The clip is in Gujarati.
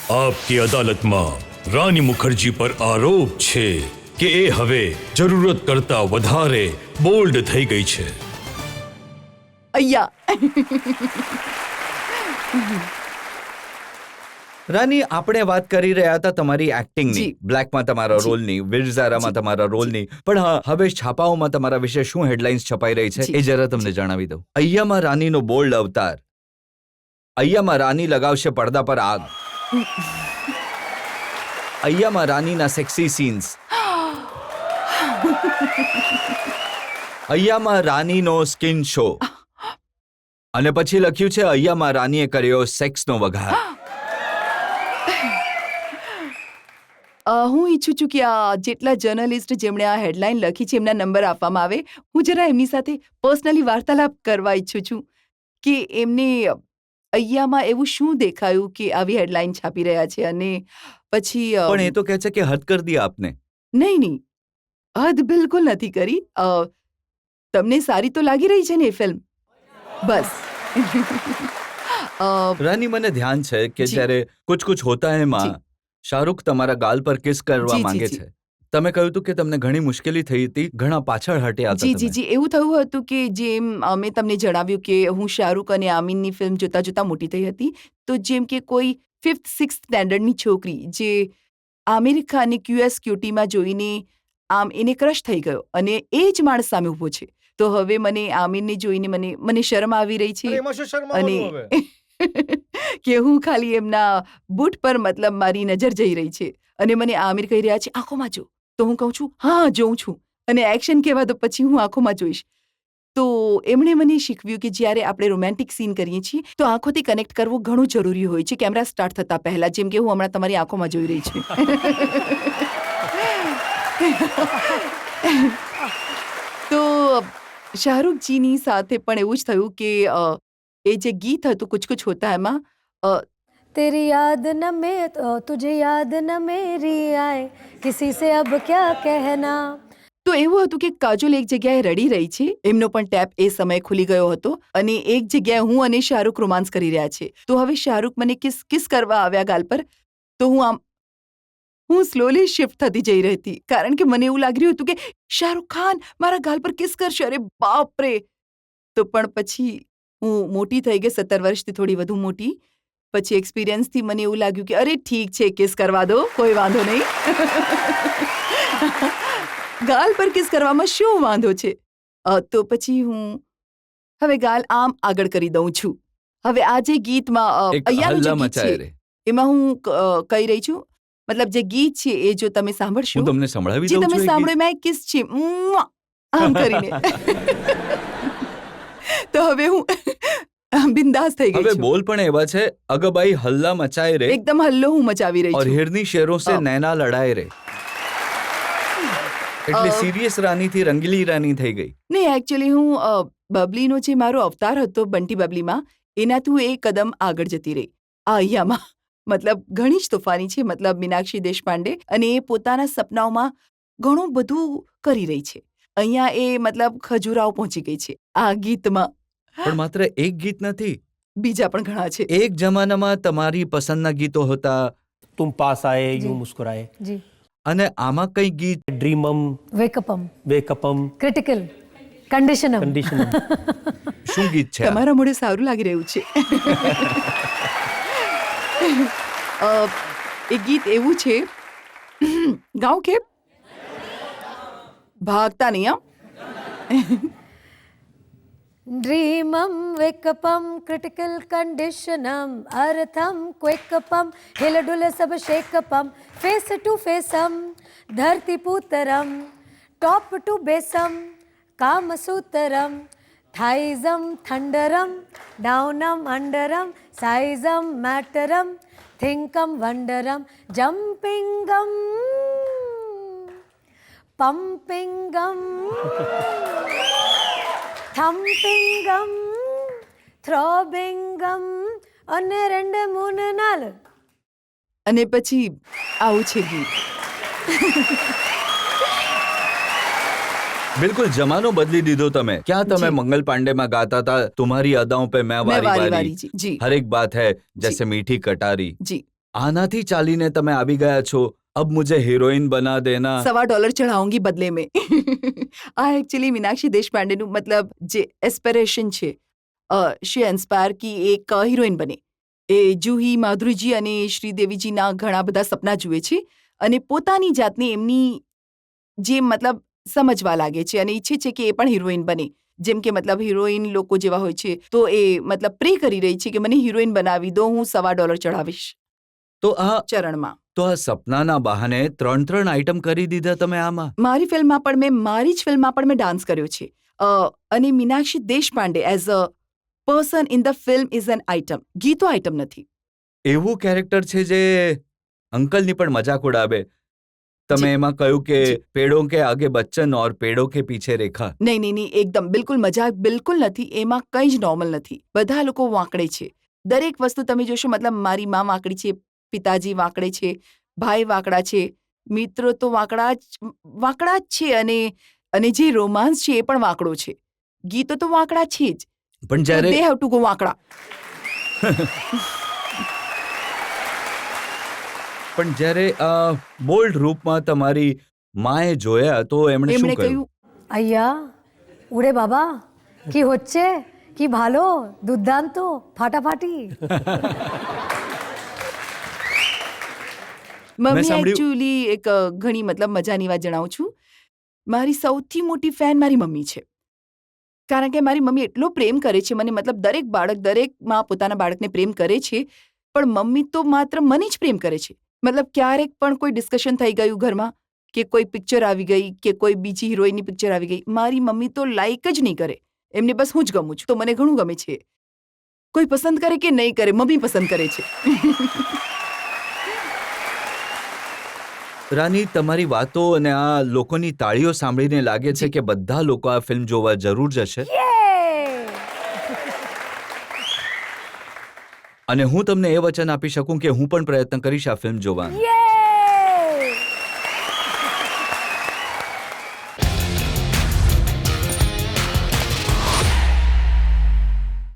આપકી અદાલતમાં રાની મુખર્જી પર આરોપ છે કે એ હવે જરૂરત કરતા વધારે બોલ્ડ થઈ ગઈ છે. રાની, આપણે વાત કરી રહ્યા હતા તમારી એક્ટિંગની, બ્લેકમાં તમારા રોલની, વિરઝારામાં તમારા રોલની, પણ હા, હવે છાપાઓમાં તમારા વિશે શું હેડલાઇન્સ છપાઈ રહી છે એ જરા તમને જણાવી દઉં. અય્યામાં રાનીનો બોલ્ડ અવતાર. અય્યામાં રાની લગાવશે પડદા પર આગ. અય્યામાં રાનીના સેક્સી સીન્સ. અય્યામાં રાનીનો સ્કિન શો. અને પછી લખ્યું છે અય્યામાં રાનીએ કર્યો સેક્સનો વઘાર. હું ઈચ્છું છું કે આ જેટલા જર્નલિસ્ટ જેમણે આ હેડલાઇન લખી છે એમના નંબર આપવામાં આવે. હું જરા એમની સાથે પર્સનલી વાર્તાલાપ કરવા ઈચ્છું છું કે એમને અય્યામાં એવું શું દેખાયું કે આવી હેડલાઇન છાપી રહ્યા છે. અને પછી પણ એ તો કહે છે કે હદ કરી દી આપને. નહીં, હદ બિલકુલ નથી કરી. તમને સારી તો લાગી રહી છે ને એ ફિલ્મ? બસ. રાની, મને ધ્યાન છે કે જ્યારે કુછ કુછ હોતા હૈ માં શાહરુખ તમારા ગાલ પર કિસ કરવા માંગે છે. તમે કહ્યું હતું કે તમને ઘણી મુશ્કેલી થઈ હતી, ઘણા પાછળ હટ્યા હતા. જી, એવું થયું હતું કે જેમ મેં તમને જણાવ્યું કે હું શાહરુખ અને આમીનની ફિલ્મ જોતા જોતા મોટી થઈ હતી. તો જેમ કે કોઈ 5th 6th સ્ટેન્ડર્ડની છોકરી જે આમિર ખાનની QSQTમાં જોઈને આમ એને ક્રશ થઈ ગયો અને એ જ માણસ સામે ઊભો છે. તો હવે મને આમિરને જોઈને મને શરમ આવી રહી છે અને કે હું ખાલી એમના બૂટ પર મતલબ મારી નજર જઈ રહી છે અને મને આમિર કહી રહ્યા છે આંખોમાં જો. તો હું કહું છું હા જોઉં છું, અને એક્શન કહેવા તો પછી હું આંખોમાં જોઈશ. તો એમણે મને શીખવ્યું કે જ્યારે આપણે રોમેન્ટિક સીન કરીએ છીએ તો આંખોથી કનેક્ટ કરવું ઘણું જરૂરી હોય છે કેમેરા સ્ટાર્ટ થતા પહેલા, જેમ કે હું હમણાં તમારી આંખોમાં જોઈ રહી છું. તો શાહરુખજીની સાથે પણ એવું જ થયું કે એ જે ગીત હતું કુછ કુછ હોતા હૈમાં, तेरी याद न में तुझे याद न मेरी आए किसी से अब क्या कहना. તો એવું હતું કે કાજોલ એક જગ્યાએ રડી રહી છે, એમનો પણ ટેપ એ સમયે ખુલી ગયો હતો અને એક જગ્યાએ હું અને શાહરુખ રોમાન્સ કરી રહ્યા છે. તો હવે શાહરુખ મને કિસ કરવા આવ્યા ગાલ પર, તો હું સ્લોલી શિફ્ટ થતી જઈ રહી હતી કારણ કે મને એવું લાગી રહ્યું હતું કે શાહરુખ ખાન મારા ગાલ પર કિસ કરશે. અરે બાપ રે! તો પણ પછી હું મોટી થઈ ગઈ, 17 વર્ષથી થોડી વધુ મોટી. પછી એક્સપિરિયન્સથી મને એવું લાગ્યું કે અરે ઠીક છે, કિસ કરવા દો, કોઈ વાંધો નહીં. ગાલ પર કિસ કરવામાં શું વાંધો છે? તો પછી હું હવે ગાલ આમ આગળ કરી દઉં છું. હવે આ જે ગીતમાં અય્યાનું જે ગીત છે એમાં હું કહી રહી છું, મતલબ જે ગીત છે એ જો તમે સાંભળશો, હું તમને સંભળાવી દઉં છું. તમે સાંભળ્યો મેં કિસ છે આમ કરીને. તો હવે હું બિંદાસ થઈ ગઈ હવે છું. બોલ પણ એવા છે, અગબાઈ હલ્લા મચાए રે, એકદમ હલ્લો હું મચાવી રહી और છું. हिरनी शेरों से नैना लड़ाए रे. એટલે સિરિયસ રાની થી રંગીલી રાની થઈ ગઈ. નહીં, એકચ્યુઅલી હું બબલીનો જે મારો અવતાર હતો બંટી બબલીમાં, એનાથી હું એક કદમ આગળ જતી રહી. આ અય્યામાં મતલબ ઘણી જ તોફાની છે, મતલબ મીનાક્ષી દેશપાંડે, અને એ પોતાના સપનાઓમાં ઘણું બધું કરી રહી છે. અહીંયા એ મતલબ ખજૂરાઓ પહોંચી ગઈ છે આ ગીતમાં. પણ માત્ર એક ગીત નથી, બીજા પણ ઘણા છે. એક જમાનામાં તમારી પસંદના ગીતો હતા, तुम पास आए यूं मुस्कुराए, जी. અને આમાં કઈ ગીત? ड्रीमम, वेकअपम, वेकअपम, क्रिटिकल, कंडीशनम. कंडीशनम. શું ગીત છે? તમારા મોઢે સારું લાગી રહ્યું છે. એ ગીત એવું છે, ગાઉં કે ભાગતા નહીં હા. ड्रीमम वेकअपम क्रिटिकल कंडीशनम अर्थम क्वेकअपम हिलडुल सब शेकअपम फेस टू फेसम धरती पूतरम टॉप टू बेसम कामसूत्रम थाइजम थंडरम डाउनम अंडरम साइजम मैटरम थिंकम वंडरम जंपिंगम पंपिंगम થમ્પિંગમ થ્રોબિંગમ અને ரெண்டு மூணு நாலு. અને પછી આવું છે ગીત. બિલકુલ જમાનો બદલી દીધો તમે. ક્યાં તમે મંગલ પાંડેમાં ગાતા હતા, तुम्हारी अदाओं पे मैं वारी वारी, जी. हर एक बात है जैसे मीठी कटारी. જી, આનાથી ચાલીને તમે આવી ગયા છો, અબ મુझे हीरोइन बना देना. $1.25 ચઢાऊंगी બદલે મેં આ એકચ્યુઅલી મીનાક્ષી દેશપાંડેનું મતલબ જે એસ્પિરેશન છે શી ઇન્સ્પાયર કી એક હિરોઈન બને. એ જુહી, માધુરીજી અને શ્રીદેવીજીના ઘણા બધા સપના જુએ છે અને પોતાની જાતને એમની જે મતલબ સમજવા લાગે છે અને ઈચ્છે છે કે એ પણ હિરોઈન બને. જેમ કે મતલબ હિરોઈન લોકો જેવા હોય છે તો એ મતલબ પ્રે કરી રહી છે કે મને હિરોઈન બનાવી દો, હું $1.25 ચઢાવીશ તો આ ચરણમાં. તો આ સપનાના બહાને 3 આઈટમ કરી દીધા તમે આમાં. મારી ફિલ્મમાં પણ મારી જ ફિલ્મમાં પણ મેં ડાન્સ કર્યો છે અને Meenakshi Deshpande as a person in the film is an item. ગીતો આઇટમ નથી. એવું કેરેક્ટર છે જે અંકલની પણ મજાક ઉડાવે. તમે એમાં કહ્યું કે પેડો કે આગે બચ્ચન ઓર પેડો કે પીછે રેખા. નહીં, એકદમ બિલકુલ મજાક બિલકુલ નથી. એમાં કંઈ જ નોર્મલ નથી. બધા લોકો વાંકડે છે. દરેક વસ્તુ તમે જોશો, મતલબ મારી માં વાંકડી છે, પિતાજી વાંકડે છે, ભાઈ વાંકડા છે, મિત્રો તો વાંકડા જ છે અને જે રોમાન્સ છે એ પણ વાંકડો છે. ગીતો તો વાંકડા છે જ. પણ જ્યારે they have to go Vankda. પણ જ્યારે બોલ્ડ રૂપમાં તમારી માએ જોયા તો એમણે શું એમણે કહ્યું? કહ્યું అయ్యా ఊరే బాబా কি হচ্ছে কি ভালো দুর্দান্ত ফাটাফাটি મમ્મી સાંભળ્યું- એકચ્યુઅલી એક ઘણી મતલબ મજાની વાત જણાવું છું. મારી સૌથી મોટી ફેન મારી મમ્મી છે. કારણ કે મારી મમ્મી એટલો પ્રેમ કરે છે મને, મતલબ દરેક માં પોતાના બાળકને પ્રેમ કરે છે, પણ મમ્મી તો માત્ર મને જ પ્રેમ કરે છે. મતલબ ક્યારેક પણ કોઈ ડિસ્કશન થઈ ગયું ઘરમાં કે કોઈ પિક્ચર આવી ગઈ કે કોઈ બીજી હિરોઈનની પિક્ચર આવી ગઈ, મારી મમ્મી તો લાઈક જ નહીં કરે. એમને બસ હું જ ગમું છું. તો મને ઘણું ગમે છે. કોઈ પસંદ કરે કે નહીં કરે, મમ્મી પસંદ કરે છે. રાની, તમારી વાતો અને આ લોકોની તાળીઓ સાંભળીને લાગે છે કે બધા લોકો આ ફિલ્મ જોવા જરૂર જશે. અને હું તમને એ વચન આપી શકું કે હું પણ પ્રયત્ન કરીશ આ ફિલ્મ જોવાનો.